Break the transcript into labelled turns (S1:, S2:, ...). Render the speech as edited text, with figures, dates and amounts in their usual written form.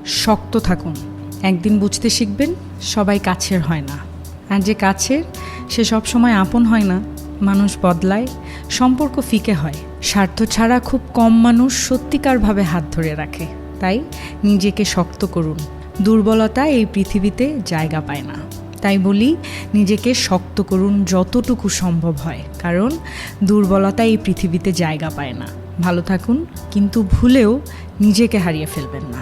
S1: শক্ত থাকুন, একদিন বুঝতে শিখবেন সবাই কাছের হয় না, আর যে কাছের সে সবসময় আপন হয় না। মানুষ বদলায়, সম্পর্ক ফিকে হয়, স্বার্থ ছাড়া খুব কম মানুষ সত্যিকারভাবে হাত ধরে রাখে। তাই নিজেকে শক্ত করুন, দুর্বলতা এই পৃথিবীতে জায়গা পায় না। তাই বলি, নিজেকে শক্ত করুন যতটুকু সম্ভব হয়, কারণ দুর্বলতা এই পৃথিবীতে জায়গা পায় না। ভালো থাকুন, কিন্তু ভুলেও নিজেকে হারিয়ে ফেলবেন না।